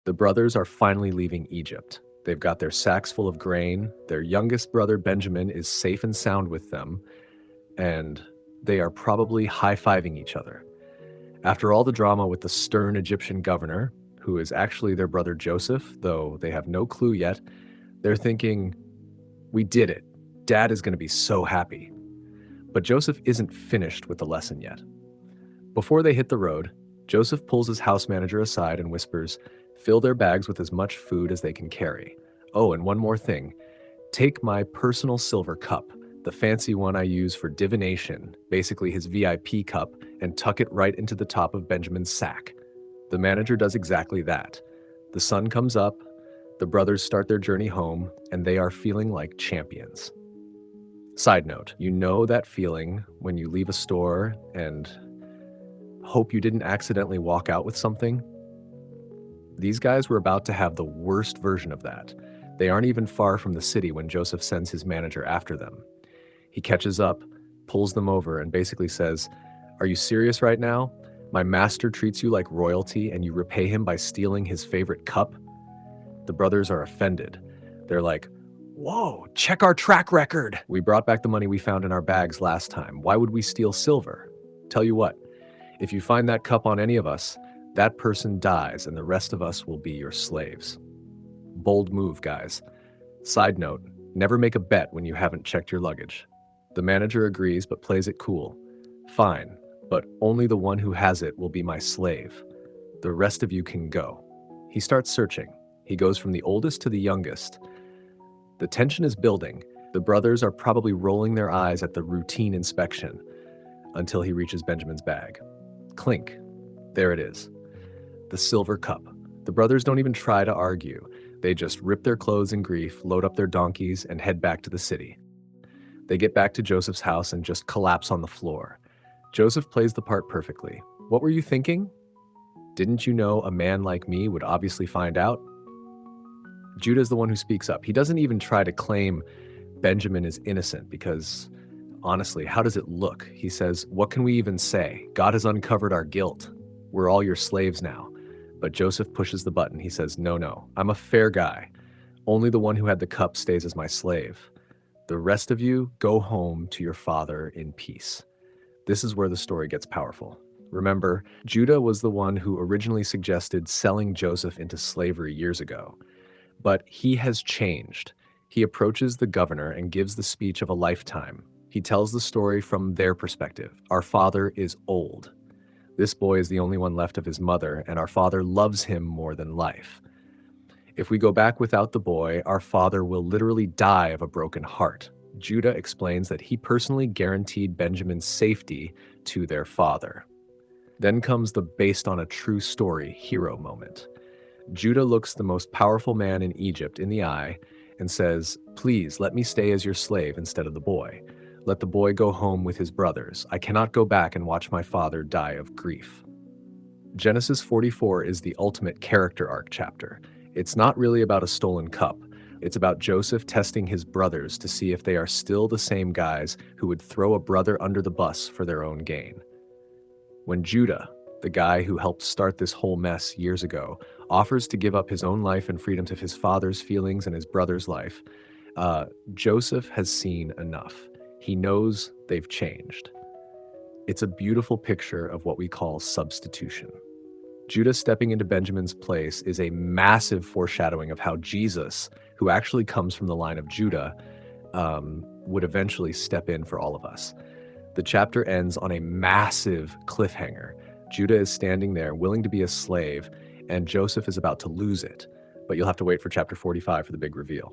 The brothers are finally leaving Egypt. They've got their sacks full of grain. Their youngest brother, Benjamin, is safe and sound with them, and they are probably high-fiving each other. After all the drama with the stern Egyptian governor, who is actually their brother Joseph, though they have no clue yet, they're thinking, we did it. Dad is going to be so happy. But Joseph isn't finished with the lesson yet. Before they hit the road, Joseph pulls his house manager aside and whispers, fill their bags with as much food as they can carry. Oh, and one more thing. Take my personal silver cup, the fancy one I use for divination, basically his VIP cup, and tuck it right into the top of Benjamin's sack. The manager does exactly that. The sun comes up, the brothers start their journey home, and they are feeling like champions. Side note, you know that feeling when you leave a store and hope you didn't accidentally walk out with something? These guys were about to have the worst version of that. They aren't even far from the city when Joseph sends his manager after them. He catches up, pulls them over, and basically says, are you serious right now? My master treats you like royalty and you repay him by stealing his favorite cup? The brothers are offended. They're like, whoa, check our track record. We brought back the money we found in our bags last time. Why would we steal silver? Tell you what, if you find that cup on any of us, that person dies and the rest of us will be your slaves. Bold move, guys. Side note, never make a bet when you haven't checked your luggage. The manager agrees but plays it cool. Fine, but only the one who has it will be my slave. The rest of you can go. He starts searching. He goes from the oldest to the youngest. The tension is building. The brothers are probably rolling their eyes at the routine inspection until he reaches Benjamin's bag. Clink. There it is. The silver cup. The brothers don't even try to argue. They just rip their clothes in grief, load up their donkeys, and head back to the city. They get back to Joseph's house and just collapse on the floor. Joseph plays the part perfectly. What were you thinking? Didn't you know a man like me would obviously find out? Judah is the one who speaks up. He doesn't even try to claim Benjamin is innocent because, honestly, how does it look? He says, what can we even say? God has uncovered our guilt. We're all your slaves now. But Joseph pushes the button. He says, no, I'm a fair guy. Only the one who had the cup stays as my slave. The rest of you go home to your father in peace. This is where the story gets powerful. Remember, Judah was the one who originally suggested selling Joseph into slavery years ago. But he has changed. He approaches the governor and gives the speech of a lifetime. He tells the story from their perspective. Our father is old. This boy is the only one left of his mother, and our father loves him more than life. If we go back without the boy, our father will literally die of a broken heart. Judah explains that he personally guaranteed Benjamin's safety to their father. Then comes the based on a true story hero moment. Judah looks the most powerful man in Egypt in the eye and says, please let me stay as your slave instead of the boy. Let the boy go home with his brothers. I cannot go back and watch my father die of grief. Genesis 44 is the ultimate character arc chapter. It's not really about a stolen cup. It's about Joseph testing his brothers to see if they are still the same guys who would throw a brother under the bus for their own gain. When Judah, the guy who helped start this whole mess years ago, offers to give up his own life and freedoms of his father's feelings and his brother's life, Joseph has seen enough. He knows they've changed. It's a beautiful picture of what we call substitution. Judah stepping into Benjamin's place is a massive foreshadowing of how Jesus, who actually comes from the line of Judah, would eventually step in for all of us. The chapter ends on a massive cliffhanger. Judah is standing there, willing to be a slave, and Joseph is about to lose it. But you'll have to wait for chapter 45 for the big reveal.